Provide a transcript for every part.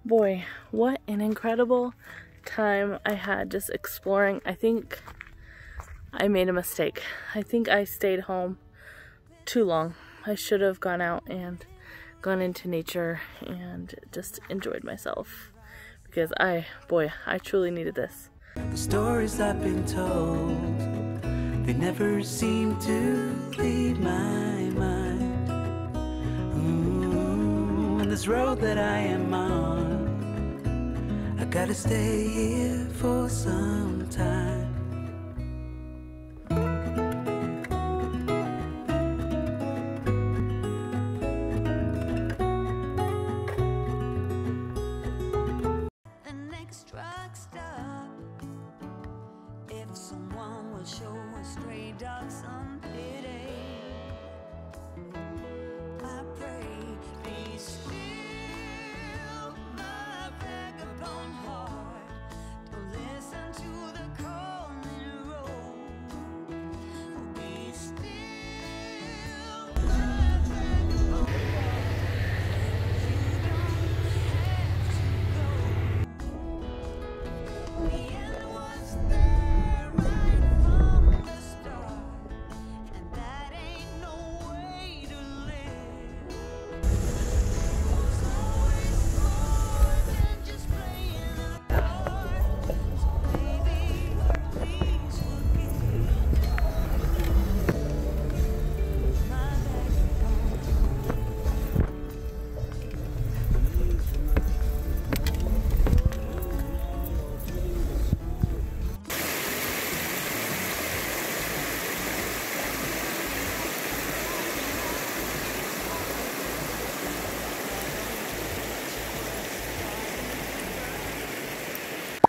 Boy, what an incredible time I had just exploring. I think I made a mistake. I think I stayed home too long. I should have gone out and gone into nature and just enjoyed myself, because I truly needed this. The stories I've been told, they never seem to leave my mind. On this road that I am on, I gotta stay here for some time. Someone will show a stray dog some pity. I pray, be still, my vagabond heart. Don't listen to the calling road. Be still, my vagabond heart. You don't have to go. The end was there right from the start, and that ain't no way to live. Was always more than just playing a part. So baby, please forgive my vagabond.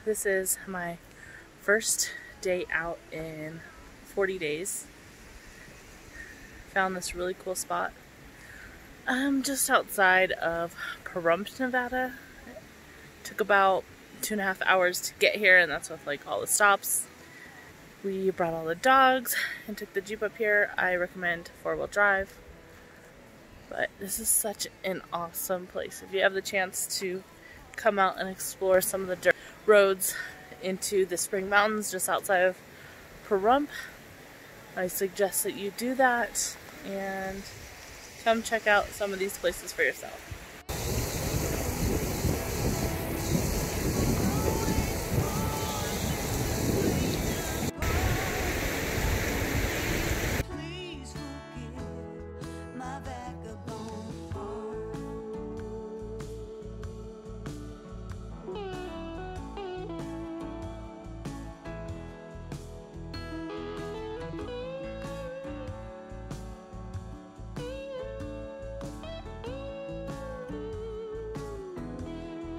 This is my first day out in 40 days. Found this really cool spot. I'm just outside of Pahrump, Nevada. It took about 2.5 hours to get here, and that's with like all the stops. We brought all the dogs and took the Jeep up here. I recommend 4-wheel drive. But this is such an awesome place. If you have the chance to come out and explore some of the dirt roads into the Spring Mountains just outside of Pahrump, I suggest that you do that and come check out some of these places for yourself. Please forgive my vagabond heart.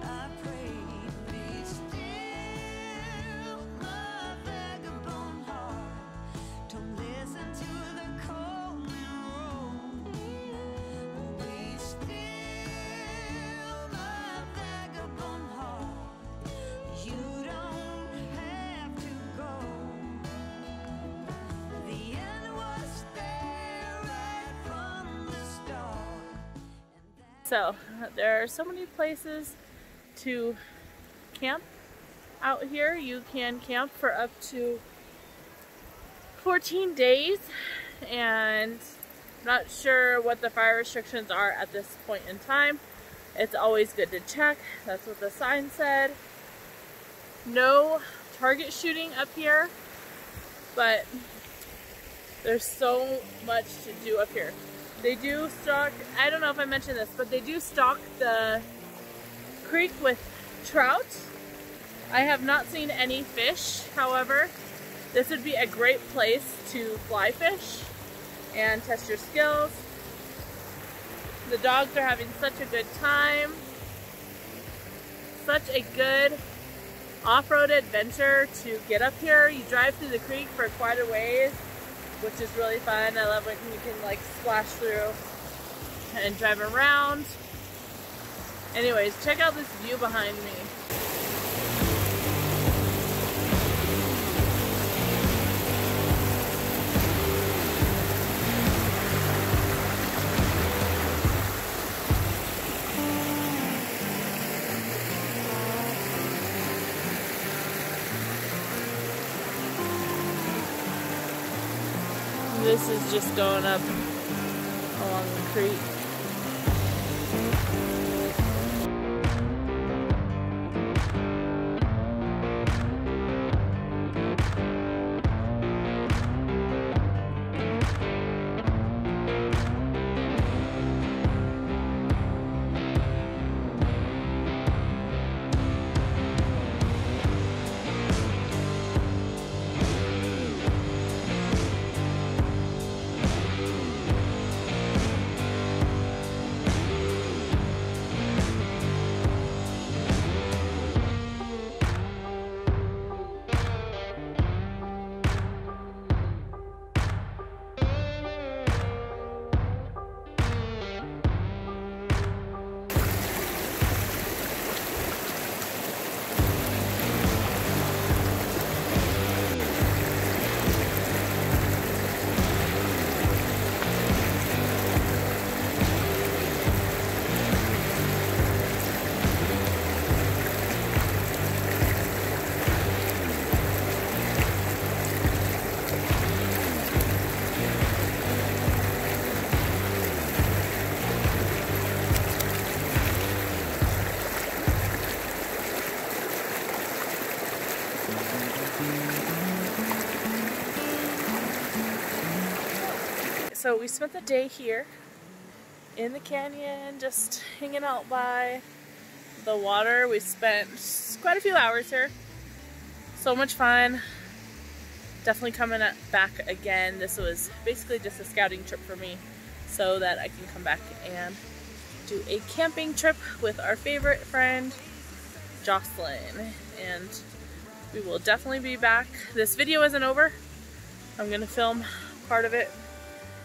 I pray, be still, my vagabond heart. Don't listen to the calling road. Be still, my vagabond heart. You don't have to go. The end was there right from the start. So there are so many places to camp out here. You can camp for up to 14 days, and not sure what the fire restrictions are at this point in time. It's always good to check. That's what the sign said. No target shooting up here, but there's so much to do up here. They do stock, I don't know if I mentioned this, but they do stock the creek with trout. I have not seen any fish, however. This would be a great place to fly fish and test your skills. The dogs are having such a good time. Such a good off-road adventure to get up here. You drive through the creek for quite a ways, which is really fun. I love when you can like splash through and drive around. Anyways, check out this view behind me. This is just going up along the creek. So we spent the day here in the canyon, just hanging out by the water. We spent quite a few hours here. So much fun. Definitely coming back again. This was basically just a scouting trip for me so that I can come back and do a camping trip with our favorite friend, Jocelyn. And we will definitely be back. This video isn't over. I'm gonna film part of it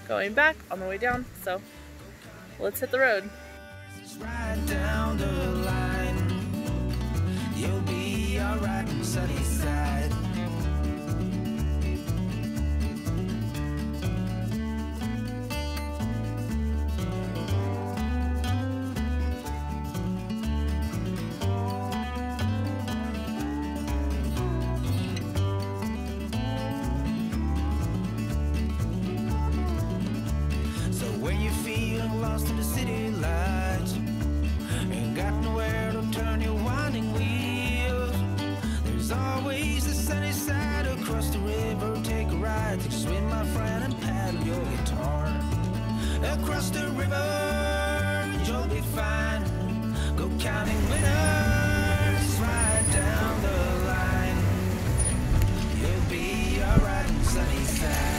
going back on the way down, so let's hit the road. Right down the line, you'll be alright on sunny side. Lost in the city lights, ain't got nowhere to turn your winding wheels. There's always the sunny side across the river. Take a ride, take a swim, my friend, and paddle your guitar across the river. You'll be fine. Go counting winners right down the line. You'll be alright on the sunny side.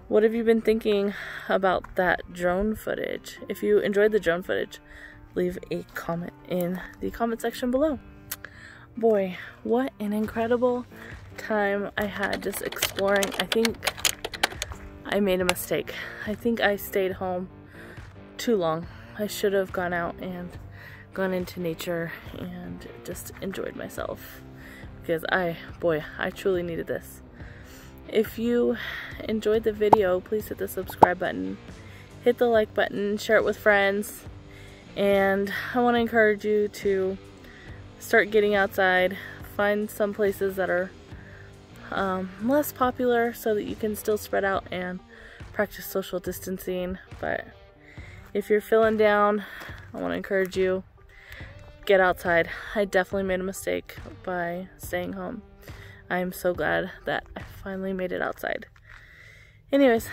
What have you been thinking about that drone footage? If you enjoyed the drone footage, leave a comment in the comment section below. Boy, what an incredible time I had just exploring. I think I made a mistake. I think I stayed home too long. I should have gone out and gone into nature and just enjoyed myself, because I truly needed this. If you enjoyed the video, please hit the subscribe button, hit the like button, share it with friends, and I want to encourage you to start getting outside, find some places that are less popular so that you can still spread out and practice social distancing. But if you're feeling down, I want to encourage you, get outside. I definitely made a mistake by staying home. I am so glad that I finally made it outside. Anyways,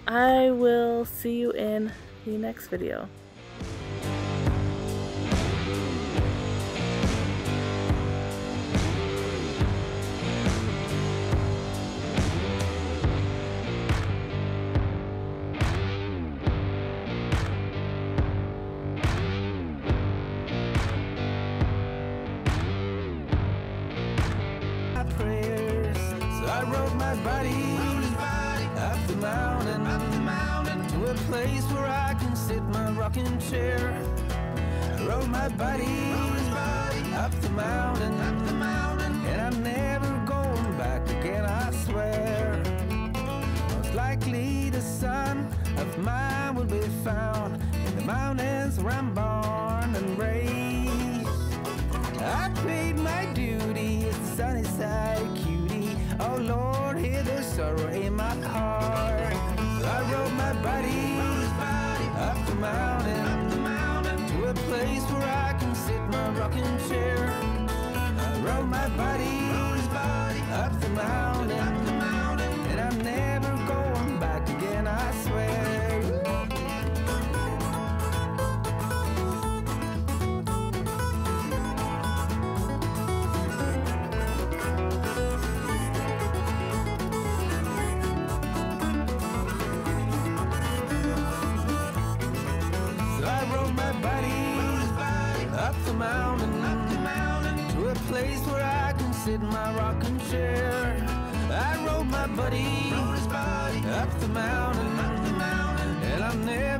I will see you in the next video. I rode my body up the mountain to a place where I can sit my rocking chair. I rode my body up the mountain, and I'm never going back again, I swear. Most likely the son of mine will be found in the mountains where I'm born and raised. I paid my duty at the sunny side, cutie. Oh Lord, hear the sorrow in my heart. So I rode my body up the mountain to a place where I can sit my rocking chair. I rode my body up the mountain, and I'm never going back again, I swear. To a place where I can sit in my rocking chair. I rode my buddy up the mountain, and I'm never